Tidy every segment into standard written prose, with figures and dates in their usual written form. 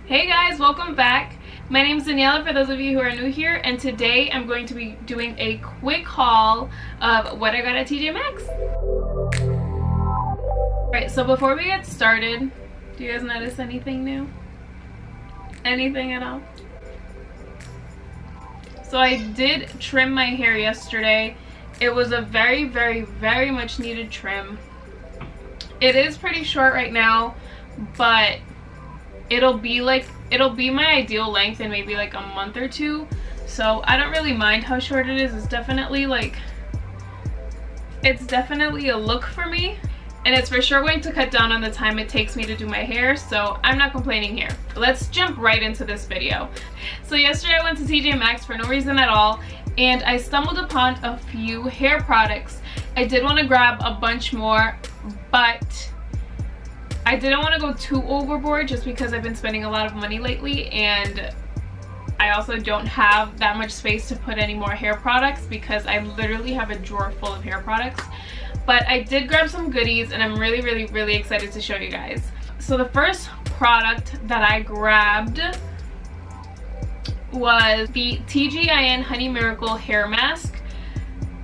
Hey guys, welcome back. My name is Daniela for those of you who are new here, and today I'm going to be doing a quick haul of what I got at TJ Maxx. Alright, so before we get started, do you guys notice anything new? Anything at all? So I did trim my hair yesterday. It was a very much needed trim. It is pretty short right now, but it'll be my ideal length in maybe like a month or two, so I don't really mind how short it is. It's definitely a look for me, and it's for sure going to cut down on the time it takes me to do my hair, so I'm not complaining here. Let's jump right into this video. So yesterday I went to TJ Maxx for no reason at all, and I stumbled upon a few hair products. I did want to grab a bunch more, but I didn't want to go too overboard just because I've been spending a lot of money lately, and I also don't have that much space to put any more hair products because I literally have a drawer full of hair products. But I did grab some goodies, and I'm really excited to show you guys. So the first product that I grabbed was the TGIN Honey Miracle Hair Mask.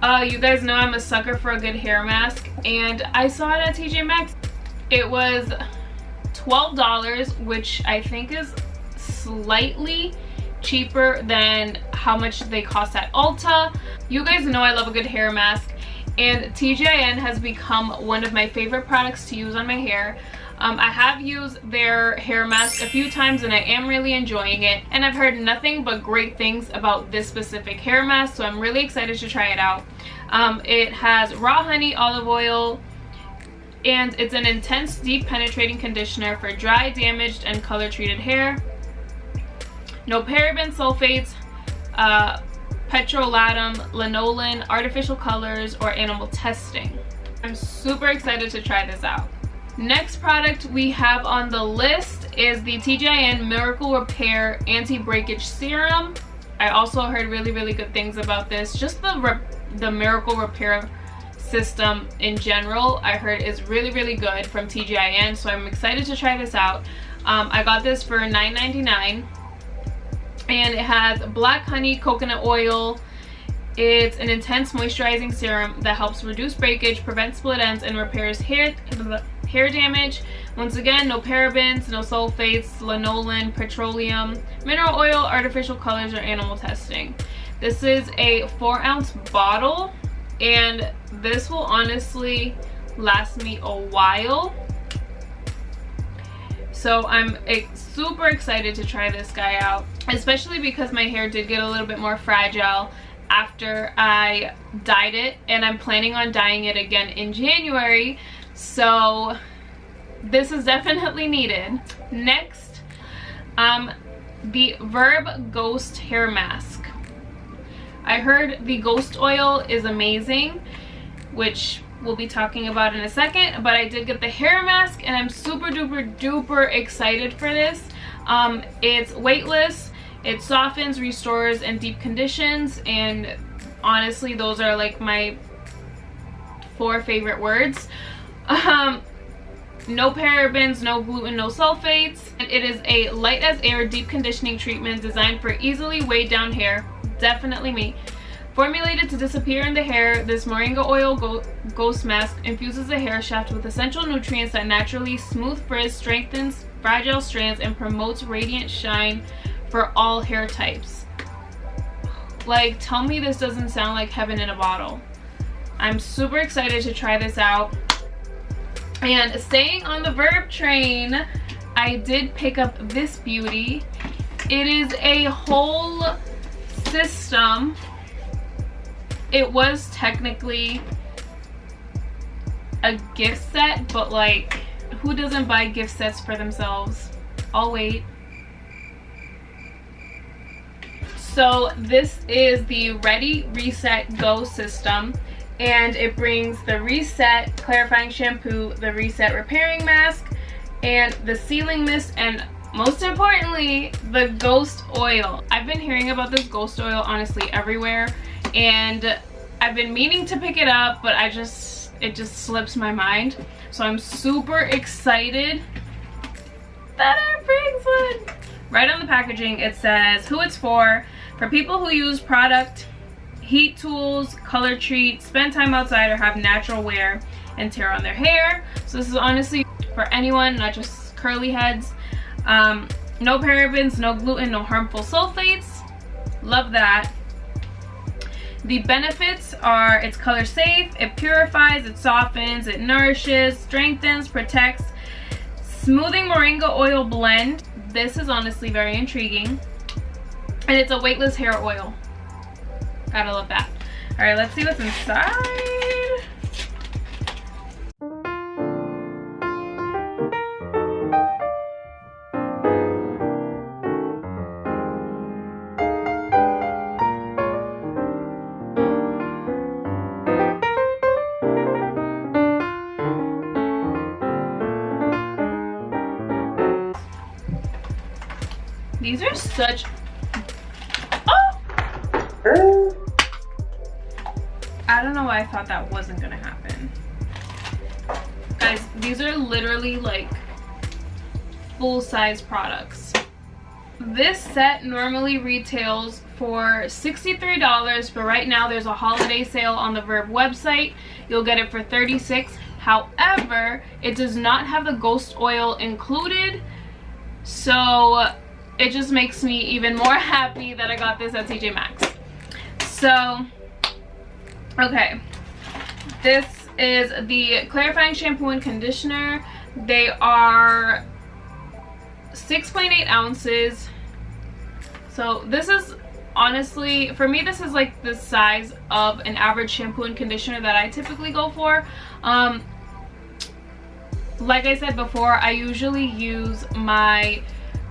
You guys know I'm a sucker for a good hair mask, and I saw it at TJ Maxx. It was $12, which I think is slightly cheaper than how much they cost at Ulta. You guys know I love a good hair mask, and TGIN has become one of my favorite products to use on my hair. I have used their hair mask a few times and I am really enjoying it, and I've heard nothing but great things about this specific hair mask, so I'm really excited to try it out. It has raw honey, olive oil, and it's an intense, deep penetrating conditioner for dry, damaged, and color treated hair. No paraben, sulfates, petrolatum, lanolin, artificial colors, or animal testing. I'm super excited to try this out. Next product we have on the list is the TGIN Miracle Repair Anti-Breakage Serum. I also heard really good things about this. Just the Miracle Repair system in general, I heard is really good from TGIN, so I'm excited to try this out. I got this for $9.99, and it has black honey, coconut oil. It's an intense moisturizing serum that helps reduce breakage, prevent split ends, and repairs hair damage. Once again, no parabens, no sulfates, lanolin, petroleum, mineral oil, artificial colors, or animal testing. This is a 4-ounce bottle, and this will honestly last me a while, so I'm super excited to try this guy out, especially because my hair did get a little bit more fragile after I dyed it, and I'm planning on dyeing it again in January, so this is definitely needed. Next, the Verb Ghost Hair Mask. I heard the ghost oil is amazing, which we'll be talking about in a second, but I did get the hair mask, and I'm super duper excited for this. It's weightless, it softens, restores, and deep conditions, and honestly those are like my 4 favorite words. No parabens, no gluten, no sulfates, and it is a light as air deep conditioning treatment designed for easily weighed down hair. Definitely me. Formulated to disappear in the hair, this moringa oil ghost mask infuses the hair shaft with essential nutrients that naturally smooth frizz, strengthens fragile strands, and promotes radiant shine for all hair types. Like, tell me this doesn't sound like heaven in a bottle. I'm super excited to try this out. And staying on the Verb train, I did pick up this beauty. It is a whole system. It was technically a gift set, but like, who doesn't buy gift sets for themselves? I'll wait. So this is the Ready Reset Go system, and it brings the Reset Clarifying Shampoo, the Reset Repairing Mask, and the Sealing Mist, and most importantly, the Ghost Oil. I've been hearing about this Ghost Oil honestly everywhere, and I've been meaning to pick it up, but it just slips my mind. So I'm super excited that it brings one. right on the packaging it says who it's for people who use product, heat tools, color treat, spend time outside, or have natural wear and tear on their hair. So this is honestly for anyone, not just curly heads. No parabens, no gluten, no harmful sulfates. Love that. The benefits are it's color safe, it purifies, it softens, it nourishes, strengthens, protects. Smoothing moringa oil blend. This is honestly very intriguing. And it's a weightless hair oil. Gotta love that. All right, let's see what's inside. These are such, oh! I don't know why I thought that wasn't gonna happen. Guys, these are literally like full-size products. This set normally retails for $63, but right now there's a holiday sale on the Verb website. You'll get it for $36. However, it does not have the ghost oil included, so it just makes me even more happy that I got this at TJ Maxx. So, okay, this is the clarifying shampoo and conditioner. They are 6.8 ounces. So this is honestly, for me, this is like the size of an average shampoo and conditioner that I typically go for. Like I said before, I usually use my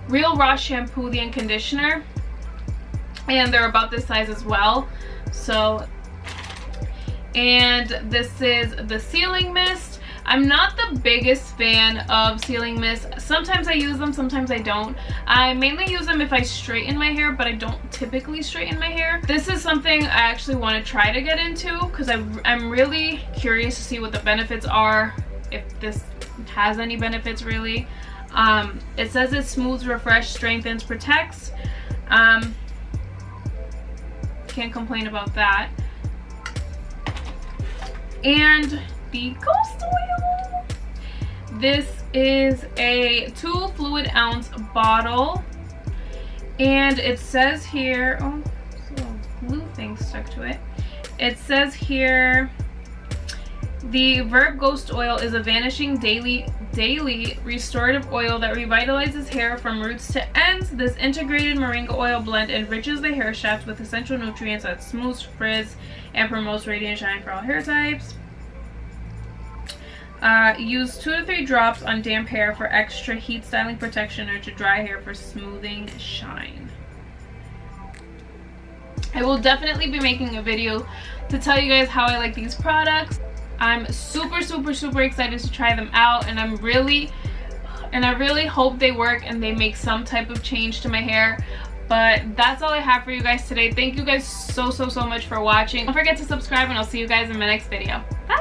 Real Raw shampoo and conditioner, and they're about this size as well. So, and this is the sealing mist. I'm not the biggest fan of sealing mist. Sometimes I use them, sometimes I don't. I mainly use them if I straighten my hair, but I don't typically straighten my hair. This is something I actually want to try to get into because I'm really curious to see what the benefits are, if this has any benefits really. It says it smooths, refresh, strengthens, protects. Can't complain about that. And the ghost oil. This is a 2 fluid ounce bottle, and it says here, oh, there's a little blue thing stuck to it. It says here, the Verb Ghost Oil is a vanishing daily restorative oil that revitalizes hair from roots to ends. This integrated moringa oil blend enriches the hair shaft with essential nutrients that smooths frizz and promotes radiant shine for all hair types. Use 2 to 3 drops on damp hair for extra heat styling protection, or to dry hair for smoothing shine. I will definitely be making a video to tell you guys how I like these products. I'm super excited to try them out, and I really hope they work and they make some type of change to my hair. But that's all I have for you guys today. Thank you guys so much for watching. Don't forget to subscribe, and I'll see you guys in my next video. Bye!